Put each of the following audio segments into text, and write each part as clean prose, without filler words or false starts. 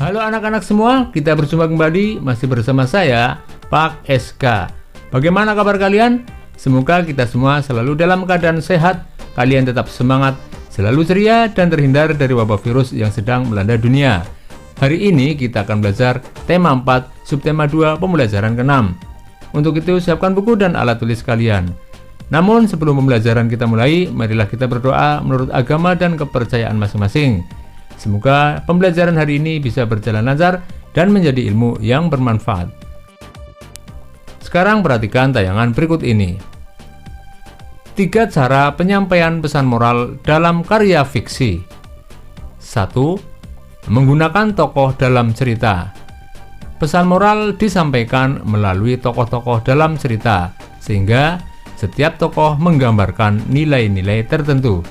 Halo anak-anak semua, kita berjumpa kembali masih bersama saya, Pak SK. Bagaimana kabar kalian? Semoga kita semua selalu dalam keadaan sehat, kalian tetap semangat, selalu ceria dan terhindar dari wabah virus yang sedang melanda dunia. Hari ini kita akan belajar tema 4, subtema 2, pembelajaran ke-6. Untuk itu siapkan buku dan alat tulis kalian. Namun sebelum pembelajaran kita mulai, marilah kita berdoa menurut agama dan kepercayaan masing-masing. Semoga pembelajaran hari ini bisa berjalan lancar dan menjadi ilmu yang bermanfaat. Sekarang perhatikan tayangan berikut ini. 3 cara penyampaian pesan moral dalam karya fiksi. 1. Menggunakan tokoh dalam cerita. Pesan moral disampaikan melalui tokoh-tokoh dalam cerita, sehingga setiap tokoh menggambarkan nilai-nilai tertentu.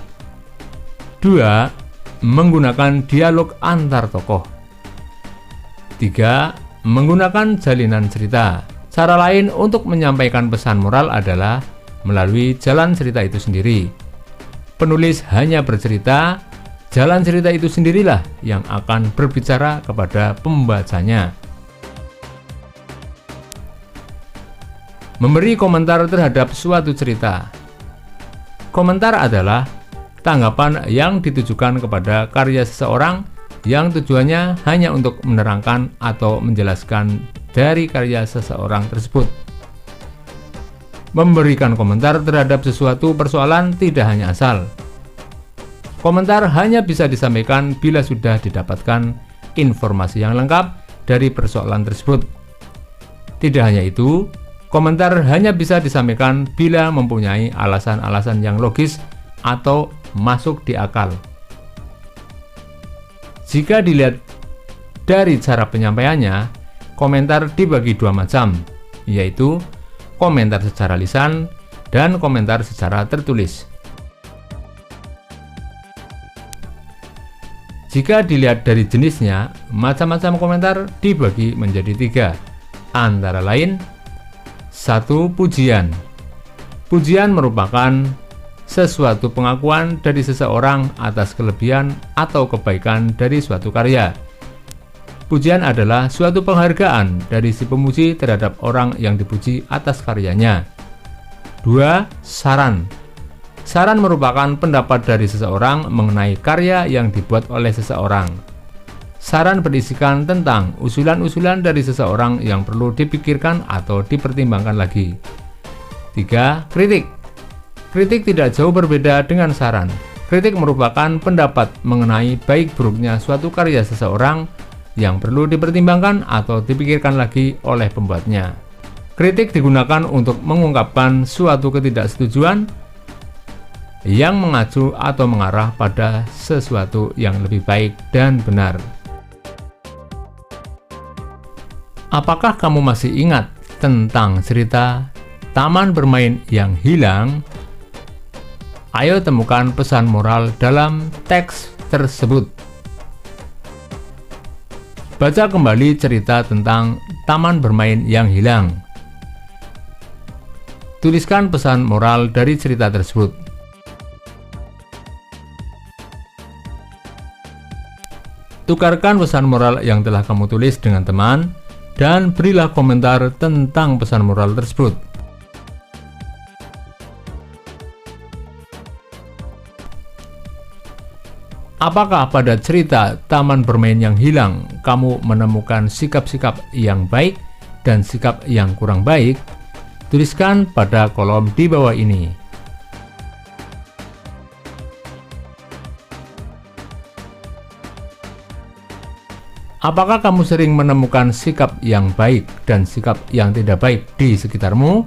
2. Menggunakan dialog antar tokoh. 3. Menggunakan jalinan cerita. Cara lain untuk menyampaikan pesan moral adalah melalui jalan cerita itu sendiri. Penulis hanya bercerita, jalan cerita itu sendirilah yang akan berbicara kepada pembacanya. Memberi komentar terhadap suatu cerita. Komentar adalah tanggapan yang ditujukan kepada karya seseorang yang tujuannya hanya untuk menerangkan atau menjelaskan dari karya seseorang tersebut. Memberikan komentar terhadap sesuatu persoalan tidak hanya asal. Komentar hanya bisa disampaikan bila sudah didapatkan informasi yang lengkap dari persoalan tersebut. Tidak hanya itu, komentar hanya bisa disampaikan bila mempunyai alasan-alasan yang logis atau masuk di akal. Jika dilihat dari cara penyampaiannya, komentar dibagi 2 macam, yaitu komentar secara lisan dan komentar secara tertulis. Jika dilihat dari jenisnya, macam-macam komentar dibagi menjadi 3, antara lain: 1. Pujian. Pujian merupakan sesuatu pengakuan dari seseorang atas kelebihan atau kebaikan dari suatu karya. Pujian adalah suatu penghargaan dari si pemuji terhadap orang yang dipuji atas karyanya. 2. Saran. Saran merupakan pendapat dari seseorang mengenai karya yang dibuat oleh seseorang. Saran berisikan tentang usulan-usulan dari seseorang yang perlu dipikirkan atau dipertimbangkan lagi. 3. Kritik. Kritik tidak jauh berbeda dengan saran. Kritik merupakan pendapat mengenai baik buruknya suatu karya seseorang yang perlu dipertimbangkan atau dipikirkan lagi oleh pembuatnya. Kritik digunakan untuk mengungkapkan suatu ketidaksetujuan yang mengacu atau mengarah pada sesuatu yang lebih baik dan benar. Apakah kamu masih ingat tentang cerita Taman Bermain yang Hilang? Ayo temukan pesan moral dalam teks tersebut. Baca kembali cerita tentang Taman Bermain yang Hilang. Tuliskan pesan moral dari cerita tersebut. Tukarkan pesan moral yang telah kamu tulis dengan teman dan berilah komentar tentang pesan moral tersebut. Apakah pada cerita Taman Bermain yang Hilang kamu menemukan sikap-sikap yang baik dan sikap yang kurang baik? Tuliskan pada kolom di bawah ini. Apakah kamu sering menemukan sikap yang baik dan sikap yang tidak baik di sekitarmu?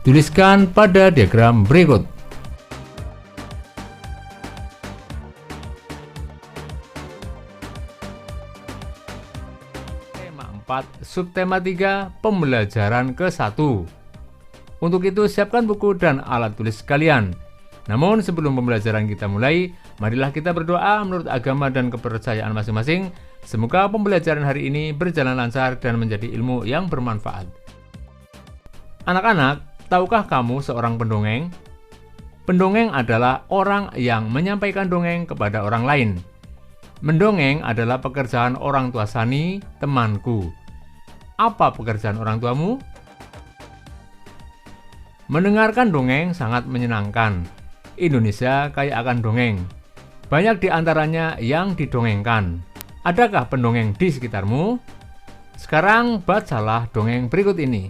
Tuliskan pada diagram berikut. Tema 4, subtema 3, pembelajaran ke-1. Untuk itu siapkan buku dan alat tulis kalian. Namun sebelum pembelajaran kita mulai, marilah kita berdoa menurut agama dan kepercayaan masing-masing. Semoga pembelajaran hari ini berjalan lancar dan menjadi ilmu yang bermanfaat. Anak-anak, tahukah kamu seorang pendongeng? Pendongeng adalah orang yang menyampaikan dongeng kepada orang lain. Mendongeng adalah pekerjaan orang tua Sani, temanku. Apa pekerjaan orang tuamu? Mendengarkan dongeng sangat menyenangkan. Indonesia kaya akan dongeng. Banyak di antaranya yang didongengkan. Adakah pendongeng di sekitarmu? Sekarang bacalah dongeng berikut ini.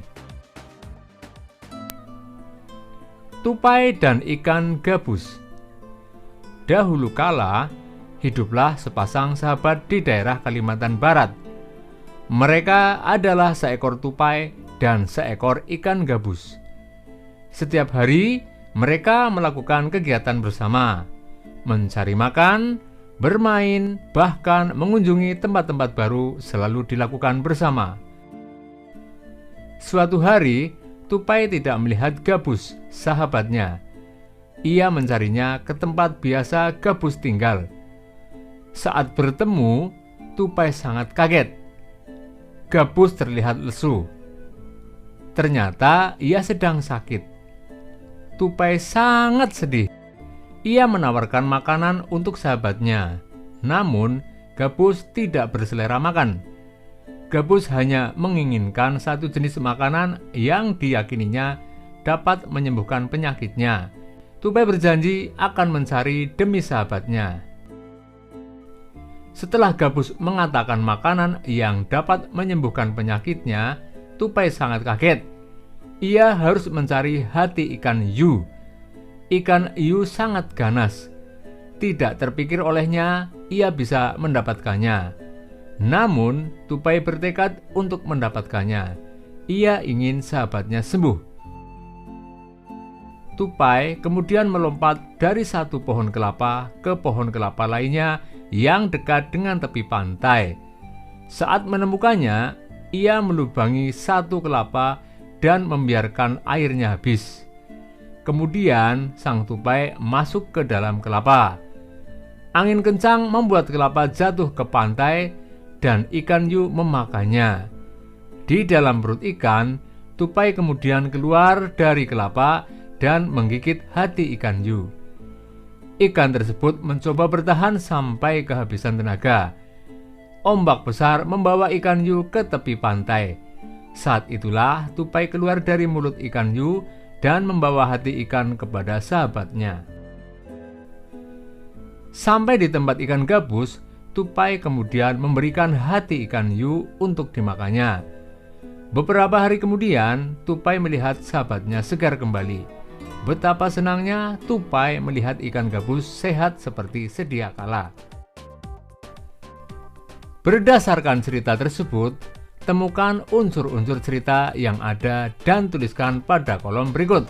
Tupai dan ikan gabus. Dahulu kala, hiduplah sepasang sahabat di daerah Kalimantan Barat. Mereka adalah seekor tupai dan seekor ikan gabus. Setiap hari, mereka melakukan kegiatan bersama, mencari makan, bermain, bahkan mengunjungi tempat-tempat baru selalu dilakukan bersama. Suatu hari, tupai tidak melihat gabus, sahabatnya. Ia mencarinya ke tempat biasa gabus tinggal. Saat bertemu, tupai sangat kaget. Gabus terlihat lesu. Ternyata ia sedang sakit. Tupai sangat sedih. Ia menawarkan makanan untuk sahabatnya. Namun, gabus tidak berselera makan. Gabus hanya menginginkan satu jenis makanan yang diyakininya dapat menyembuhkan penyakitnya. Tupai berjanji akan mencari demi sahabatnya. Setelah gabus mengatakan makanan yang dapat menyembuhkan penyakitnya, tupai sangat kaget. Ia harus mencari hati ikan hiu. Ikan hiu sangat ganas. Tidak terpikir olehnya ia bisa mendapatkannya. Namun, tupai bertekad untuk mendapatkannya. Ia ingin sahabatnya sembuh. Tupai kemudian melompat dari satu pohon kelapa ke pohon kelapa lainnya yang dekat dengan tepi pantai. Saat menemukannya, ia melubangi satu kelapa dan membiarkan airnya habis. Kemudian sang tupai masuk ke dalam kelapa. Angin kencang membuat kelapa jatuh ke pantai dan ikan hiu memakannya. Di dalam perut ikan, tupai kemudian keluar dari kelapa dan menggigit hati ikan hiu. Ikan tersebut mencoba bertahan sampai kehabisan tenaga. Ombak besar membawa ikan hiu ke tepi pantai. Saat itulah tupai keluar dari mulut ikan hiu dan membawa hati ikan kepada sahabatnya. Sampai di tempat ikan gabus, tupai kemudian memberikan hati ikan hiu untuk dimakannya. Beberapa hari kemudian, tupai melihat sahabatnya segar kembali. Betapa senangnya tupai melihat ikan gabus sehat seperti sedia kala. Berdasarkan cerita tersebut, temukan unsur-unsur cerita yang ada dan tuliskan pada kolom berikut.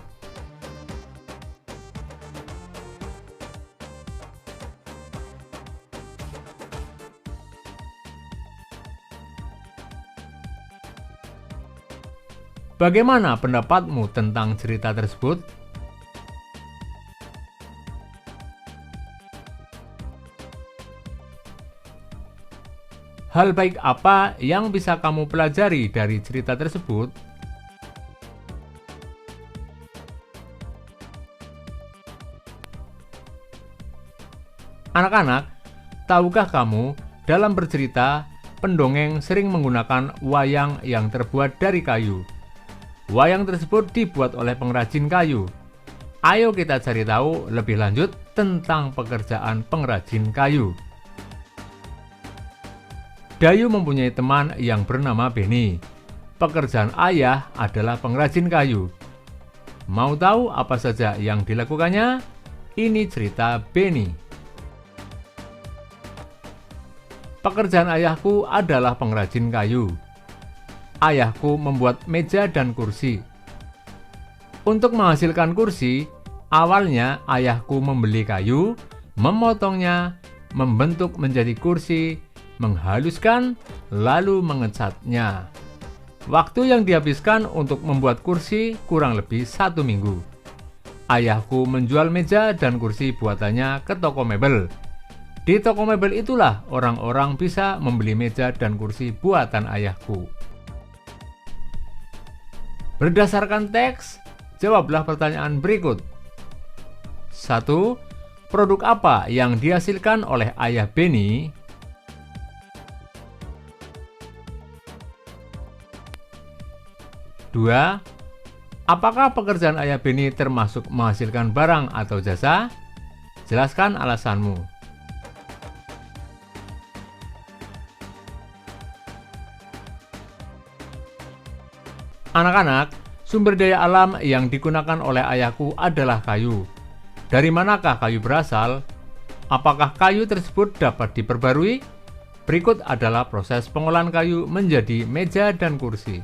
Bagaimana pendapatmu tentang cerita tersebut? Hal baik apa yang bisa kamu pelajari dari cerita tersebut? Anak-anak, tahukah kamu dalam bercerita, pendongeng sering menggunakan wayang yang terbuat dari kayu. Wayang tersebut dibuat oleh pengrajin kayu. Ayo kita cari tahu lebih lanjut tentang pekerjaan pengrajin kayu. Dayu mempunyai teman yang bernama Beni. Pekerjaan ayah adalah pengrajin kayu. Mau tahu apa saja yang dilakukannya? Ini cerita Beni. Pekerjaan ayahku adalah pengrajin kayu. Ayahku membuat meja dan kursi. Untuk menghasilkan kursi, awalnya ayahku membeli kayu, memotongnya, membentuk menjadi kursi, menghaluskan, lalu mengecatnya. Waktu yang dihabiskan untuk membuat kursi kurang lebih 1 minggu. Ayahku menjual meja dan kursi buatannya ke toko mebel. Di toko mebel itulah orang-orang bisa membeli meja dan kursi buatan ayahku. Berdasarkan teks, jawablah pertanyaan berikut. 1. Produk apa yang dihasilkan oleh ayah Beni? 2. Apakah pekerjaan ayah Benny termasuk menghasilkan barang atau jasa? Jelaskan alasanmu. Anak-anak, sumber daya alam yang digunakan oleh ayahku adalah kayu. Dari manakah kayu berasal? Apakah kayu tersebut dapat diperbarui? Berikut adalah proses pengolahan kayu menjadi meja dan kursi.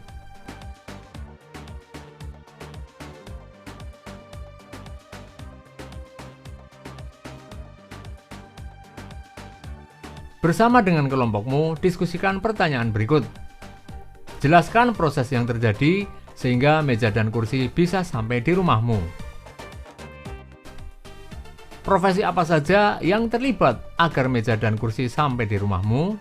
Bersama dengan kelompokmu, diskusikan pertanyaan berikut. Jelaskan proses yang terjadi sehingga meja dan kursi bisa sampai di rumahmu. Profesi apa saja yang terlibat agar meja dan kursi sampai di rumahmu?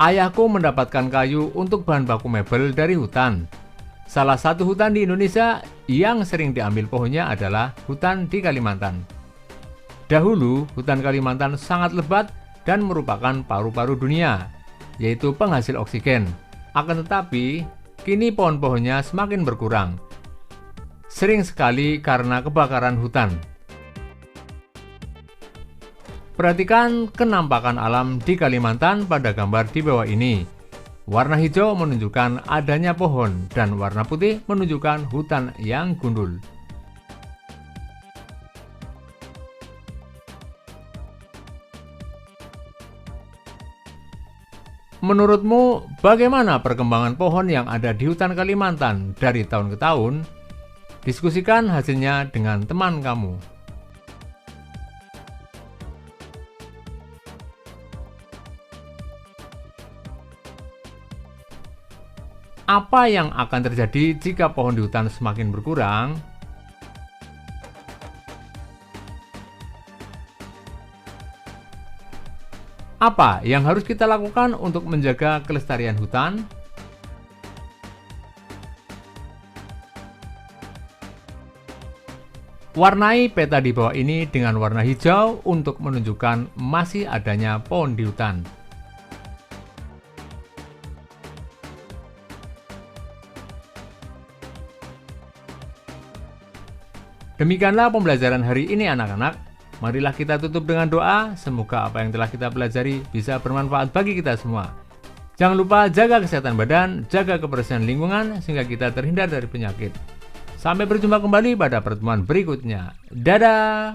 Ayahku mendapatkan kayu untuk bahan baku mebel dari hutan. Salah satu hutan di Indonesia yang sering diambil pohonnya adalah hutan di Kalimantan. Dahulu, hutan Kalimantan sangat lebat dan merupakan paru-paru dunia, yaitu penghasil oksigen. Akan tetapi, kini pohon-pohonnya semakin berkurang, sering sekali karena kebakaran hutan. Perhatikan kenampakan alam di Kalimantan pada gambar di bawah ini. Warna hijau menunjukkan adanya pohon dan warna putih menunjukkan hutan yang gundul. Menurutmu, bagaimana perkembangan pohon yang ada di hutan Kalimantan dari tahun ke tahun? Diskusikan hasilnya dengan teman kamu. Apa yang akan terjadi jika pohon di hutan semakin berkurang? Apa yang harus kita lakukan untuk menjaga kelestarian hutan? Warnai peta di bawah ini dengan warna hijau untuk menunjukkan masih adanya pohon di hutan. Demikianlah pembelajaran hari ini anak-anak. Marilah kita tutup dengan doa, semoga apa yang telah kita pelajari bisa bermanfaat bagi kita semua. Jangan lupa jaga kesehatan badan, jaga kebersihan lingkungan, sehingga kita terhindar dari penyakit. Sampai berjumpa kembali pada pertemuan berikutnya. Dadah!